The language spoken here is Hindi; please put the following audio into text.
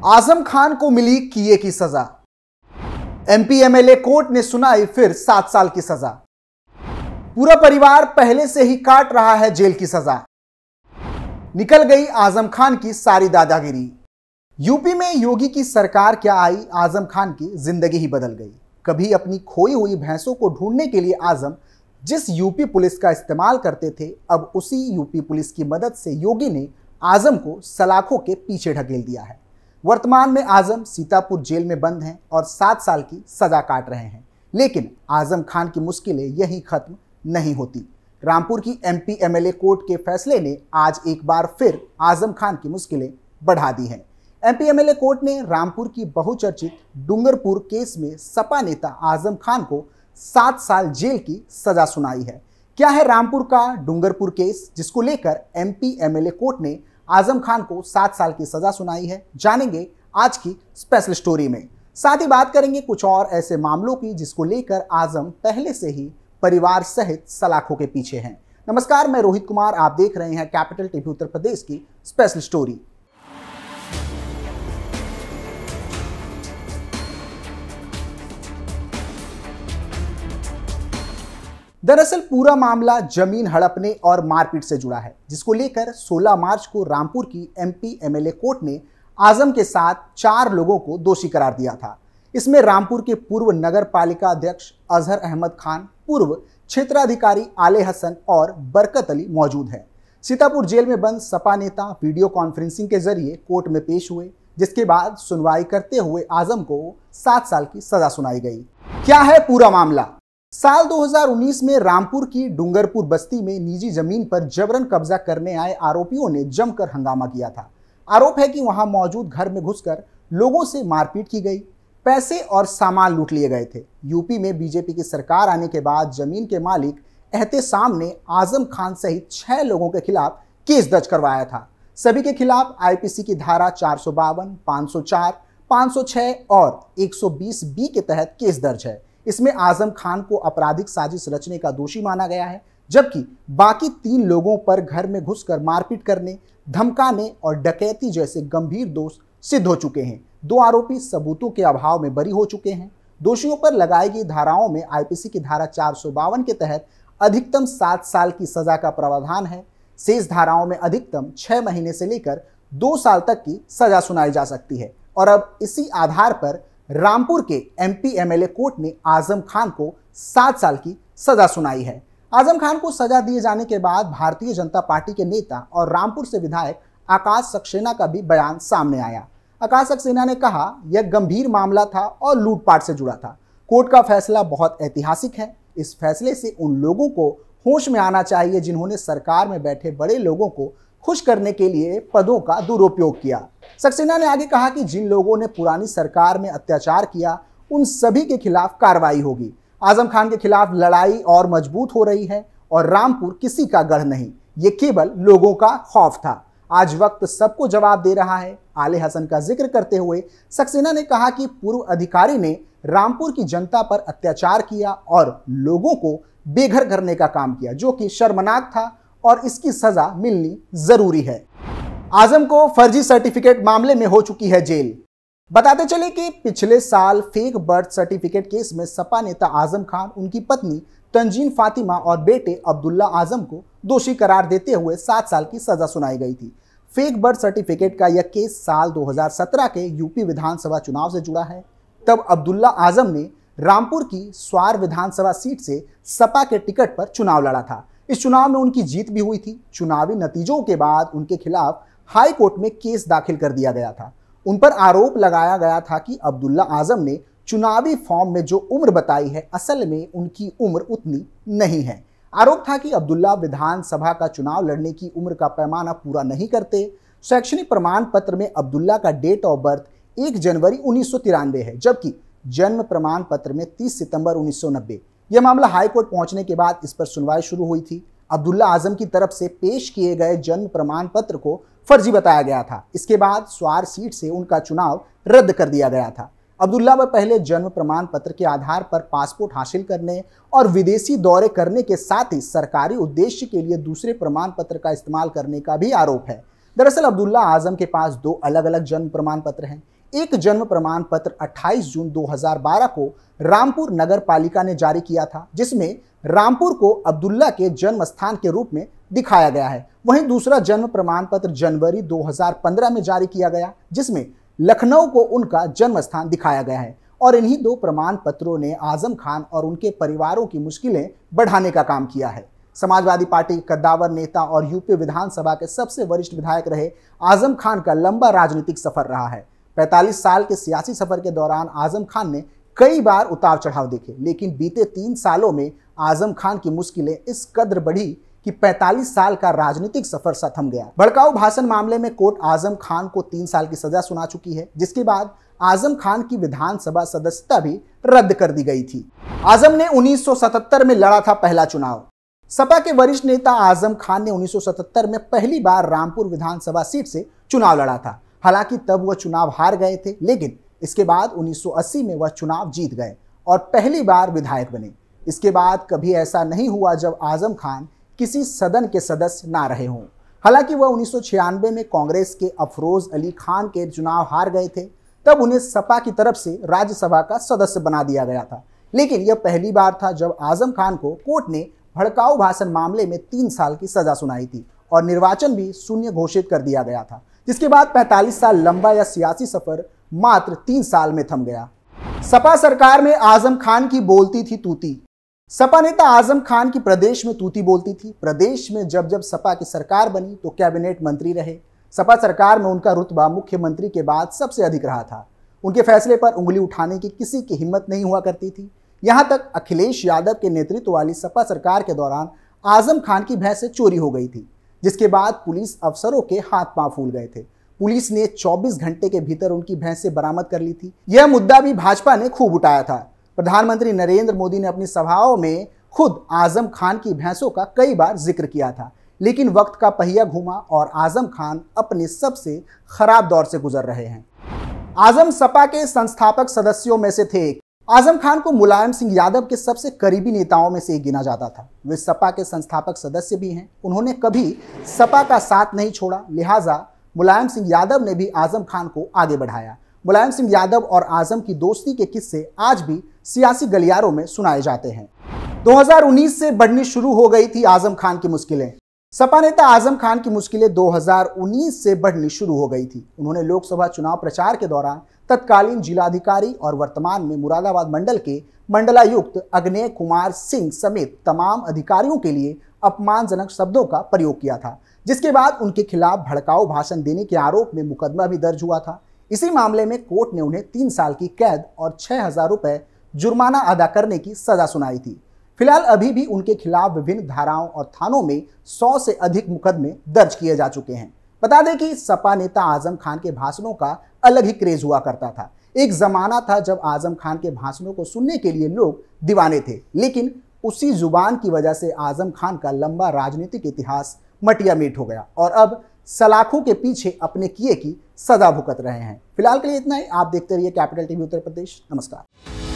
आजम खान को मिली किए की सजा। एमपी एमएलए कोर्ट ने सुनाई फिर 7 साल की सजा। पूरा परिवार पहले से ही काट रहा है जेल की सजा। निकल गई आजम खान की सारी दादागिरी। यूपी में योगी की सरकार क्या आई, आजम खान की जिंदगी ही बदल गई। कभी अपनी खोई हुई भैंसों को ढूंढने के लिए आजम जिस यूपी पुलिस का इस्तेमाल करते थे, अब उसी यूपी पुलिस की मदद से योगी ने आजम को सलाखों के पीछे ढकेल दिया है। वर्तमान में आजम सीतापुर जेल में बंद हैं और 7 साल की सजा काट रहे हैं। लेकिन आजम खान की मुश्किलें यहीं खत्म नहीं होती। रामपुर की एमपी एमएलए कोर्ट के फैसले ने आज एक बार फिर आजम खान की मुश्किलें बढ़ा दी हैं। एमपी एमएलए कोर्ट ने रामपुर की बहुचर्चित डूंगरपुर केस में सपा नेता आजम खान को 7 साल जेल की सजा सुनाई है। क्या है रामपुर का डूंगरपुर केस, जिसको लेकर एमपी एमएलए कोर्ट ने आजम खान को 7 साल की सजा सुनाई है, जानेंगे आज की स्पेशल स्टोरी में। साथ ही बात करेंगे कुछ और ऐसे मामलों की जिसको लेकर आजम पहले से ही परिवार सहित सलाखों के पीछे हैं। नमस्कार, मैं रोहित कुमार, आप देख रहे हैं कैपिटल टीवी उत्तर प्रदेश की स्पेशल स्टोरी। दरअसल पूरा मामला जमीन हड़पने और मारपीट से जुड़ा है, जिसको लेकर 16 मार्च को रामपुर की एमपी एमएलए कोर्ट ने आजम के साथ 4 लोगों को दोषी करार दिया था। इसमें रामपुर के पूर्व नगर पालिका अध्यक्ष अजहर अहमद खान, पूर्व क्षेत्राधिकारी आले हसन और बरकत अली मौजूद है। सीतापुर जेल में बंद सपा नेता वीडियो कॉन्फ्रेंसिंग के जरिए कोर्ट में पेश हुए, जिसके बाद सुनवाई करते हुए आजम को 7 साल की सजा सुनाई गई। क्या है पूरा मामला? साल 2019 में रामपुर की डूंगरपुर बस्ती में निजी जमीन पर जबरन कब्जा करने आए आरोपियों ने जमकर हंगामा किया था। आरोप है कि वहां मौजूद घर में घुसकर लोगों से मारपीट की गई, पैसे और सामान लूट लिए गए थे। यूपी में बीजेपी की सरकार आने के बाद जमीन के मालिक एहतेशाम ने आजम खान सहित 6 लोगों के खिलाफ केस दर्ज करवाया था। सभी के खिलाफ आईपीसी की धारा 452, 504, 506 और 120B के तहत केस दर्ज है। इसमें आजम खान को आपराधिक साजिश रचने का दोषी माना गया है, जबकि बाकी 3 लोगों पर घर में घुसकर मारपीट करने, धमकाने और डकैती जैसे गंभीर दोष सिद्ध हो चुके हैं। 2 आरोपी सबूतों के अभाव में बरी हो चुके हैं। दोषियों पर लगाई गई धाराओं में आईपीसी की धारा 452 के तहत अधिकतम 7 साल की सजा का प्रावधान है। शेष धाराओं में अधिकतम 6 महीने से लेकर 2 साल तक की सजा सुनाई जा सकती है। और अब इसी आधार पर रामपुर के एमपी एमएलए कोर्ट ने आजम खान को 7 साल की सजा सुनाई है। आजम खान को सजा दिए जाने के बाद भारतीय जनता पार्टी के नेता और रामपुर से विधायक आकाश सक्सेना का भी बयान सामने आया। आकाश सक्सेना ने कहा, यह गंभीर मामला था और लूटपाट से जुड़ा था। कोर्ट का फैसला बहुत ऐतिहासिक है। इस फैसले से उन लोगों को होश में आना चाहिए जिन्होंने सरकार में बैठे बड़े लोगों को खुश करने के लिए पदों का दुरुपयोग किया। सक्सेना ने आगे कहा कि जिन लोगों ने पुरानी सरकार में अत्याचार किया, उन सभी के खिलाफ कार्रवाई होगी। आजम खान के खिलाफ लड़ाई और मजबूत हो रही है और रामपुर किसी का गढ़ नहीं, ये केवल लोगों का खौफ था। आज वक्त सबको जवाब दे रहा है। आले हसन का जिक्र करते हुए सक्सेना ने कहा कि पूर्व अधिकारी ने रामपुर की जनता पर अत्याचार किया और लोगों को बेघर करने का काम किया, जो कि शर्मनाक था और इसकी सजा मिलनी जरूरी है। आजम को फर्जी सर्टिफिकेट मामले में हो चुकी है जेल। बताते चले कि पिछले साल फेक बर्थ सर्टिफिकेट केस में सपा नेता आजम खान, उनकी पत्नी तंजीन फातिमा और बेटे अब्दुल्ला आजम को दोषी करार देते हुए 7 साल की सजा सुनाई गई थी। फेक बर्थ सर्टिफिकेट का यह केस साल 2017 के यूपी विधानसभा चुनाव से जुड़ा है। तब अब्दुल्ला आजम ने रामपुर की स्वार विधानसभा सीट से सपा के टिकट पर चुनाव लड़ा था। इस चुनाव में उनकी जीत भी हुई थी। चुनावी नतीजों के बाद उनके खिलाफ हाई कोर्ट में केस दाखिल कर दिया गया था। उन पर आरोप लगाया गया था कि अब्दुल्ला आजम ने चुनावी फॉर्म में जो उम्र बताई है, असल में उनकी उम्र उतनी नहीं है। आरोप था कि अब्दुल्ला विधानसभा का चुनाव लड़ने की उम्र का पैमाना पूरा नहीं करते। शैक्षणिक प्रमाण पत्र में अब्दुल्ला का डेट ऑफ बर्थ 1 जनवरी 1993 है, जबकि जन्म प्रमाण पत्र में 30 सितंबर 1990। यह मामला हाईकोर्ट पहुंचने के बाद इस पर सुनवाई शुरू हुई थी। अब्दुल्ला आजम की तरफ से पेश किए गए जन्म प्रमाण पत्र को फर्जी बताया गया था। इसके बाद स्वार सीट से उनका चुनाव रद्द कर दिया गया था। अब्दुल्ला व पहले जन्म प्रमाण पत्र के आधार पर पासपोर्ट हासिल करने और विदेशी दौरे करने के साथ ही सरकारी उद्देश्य के लिए दूसरे प्रमाण पत्र का इस्तेमाल करने का भी आरोप है। दरअसल अब्दुल्ला आजम के पास 2 अलग अलग जन्म प्रमाण पत्र हैं। एक जन्म प्रमाण पत्र 28 जून 2012 को रामपुर नगर पालिका ने जारी किया था, जिसमें रामपुर को अब्दुल्ला के जन्म स्थान के रूप में दिखाया गया है। वहीं दूसरा जन्म प्रमाण पत्र जनवरी 2015 में जारी किया गया, जिसमें लखनऊ को उनका जन्म स्थान दिखाया गया है। और इन्हीं दो प्रमाण पत्रों ने आजम खान और उनके परिवारों की मुश्किलें बढ़ाने का काम किया है। समाजवादी पार्टी के कद्दावर नेता और यूपी विधानसभा के सबसे वरिष्ठ विधायक रहे आजम खान का लंबा राजनीतिक सफर रहा है। 45 साल के सियासी सफर के दौरान आजम खान ने कई बार उतार चढ़ाव देखे, लेकिन बीते 3 सालों में आजम खान की मुश्किलें इस कद्र बढ़ी कि 45 साल का राजनीतिक सफर सा थम गया। भड़काऊ भाषण मामले में कोर्ट आजम खान को 3 साल की सजा सुना चुकी है, जिसके बाद आजम खान की विधानसभा सदस्यता भी रद्द कर दी गई थी। आजम ने 1977 में लड़ा था पहला चुनाव। सपा के वरिष्ठ नेता आजम खान ने 1977 में पहली बार रामपुर विधानसभा सीट से चुनाव लड़ा था। हालांकि तब वह चुनाव हार गए थे, लेकिन इसके बाद 1980 में वह चुनाव जीत गए और पहली बार विधायक बने। इसके बाद कभी ऐसा नहीं हुआ जब आजम खान किसी सदन के सदस्य ना रहे हों। हालांकि वह 1996 में कांग्रेस के अफरोज अली खान के चुनाव हार गए थे, तब उन्हें सपा की तरफ से राज्यसभा का सदस्य बना दिया गया था। लेकिन यह पहली बार था जब आजम खान को कोर्ट ने भड़काऊ भाषण मामले में 3 साल की सजा सुनाई थी और निर्वाचन भी शून्य घोषित कर दिया गया था, जिसके बाद 45 साल लंबा यह सियासी सफर मात्र 3 साल में थम गया। सपा सरकार में आजम खान की बोलती थी तूती। सपा नेता आजम खान की प्रदेश में तूती बोलती थी। प्रदेश में जब जब सपा की सरकार बनी तो कैबिनेट मंत्री रहे। सपा सरकार में उनका रुतबा मुख्यमंत्री के बाद सबसे अधिक रहा था। उनके फैसले पर उंगली उठाने की किसी की हिम्मत नहीं हुआ करती थी। यहां तक अखिलेश यादव के नेतृत्व वाली सपा सरकार के दौरान आजम खान की भैंसें चोरी हो गई थी, जिसके बाद पुलिस अफसरों के हाथ पांव फूल गए थे। पुलिस ने 24 घंटे के भीतर उनकी भैंसें बरामद कर ली थी। यह मुद्दा भी भाजपा ने खूब उठाया था। प्रधानमंत्री नरेंद्र मोदी ने अपनी सभाओं में खुद आजम खान की भैंसों का कई बार जिक्र किया था, लेकिन वक्त का पहिया घूमा और आजम खान अपने सबसे खराब दौर से गुजर रहे हैं। आजम सपा के संस्थापक सदस्यों में से थे। आजम खान को मुलायम सिंह यादव के सबसे करीबी नेताओं में से एक गिना जाता था। वे सपा के संस्थापक सदस्य भी हैं। उन्होंने कभी सपा का साथ नहीं छोड़ा, लिहाजा मुलायम सिंह यादव ने भी आजम खान को आगे बढ़ाया। मुलायम सिंह यादव और आजम की दोस्ती के किस्से आज भी सियासी गलियारों में सुनाए जाते हैं। 2019 से बढ़नी शुरू हो गई थी आजम खान की मुश्किलें। सपा नेता आजम खान की मुश्किलें 2019 से बढ़नी शुरू हो गई थी। उन्होंने लोकसभा चुनाव प्रचार के दौरान तत्कालीन जिलाधिकारी और वर्तमान में मुरादाबाद मंडल के मंडलायुक्त अग्नेय कुमार सिंह समेत तमाम अधिकारियों के लिए अपमानजनक शब्दों का प्रयोग किया था, जिसके बाद उनके खिलाफ भड़काऊ भाषण देने के आरोप में मुकदमा भी दर्ज हुआ था। इसी मामले में कोर्ट ने उन्हें 3 साल की कैद और 6,000 रुपए जुर्माना अदा करने की सजा सुनाई थी। फिलहाल अभी भी उनके खिलाफ विभिन्न धाराओं और थानों में 100 से अधिक मुकदमे दर्ज किए जा चुके हैं। बता दें कि सपा नेता आजम खान के भाषणों का अलग ही क्रेज हुआ करता था। एक जमाना था जब आजम खान के भाषणों को सुनने के लिए लोग दीवाने थे, लेकिन उसी जुबान की वजह से आजम खान का लंबा राजनीतिक इतिहास मटिया मीट हो गया और अब सलाखों के पीछे अपने किए की सजा भुगत रहे हैं। फिलहाल के लिए इतना ही। आप देखते रहिए कैपिटल टीवी उत्तर प्रदेश। नमस्कार।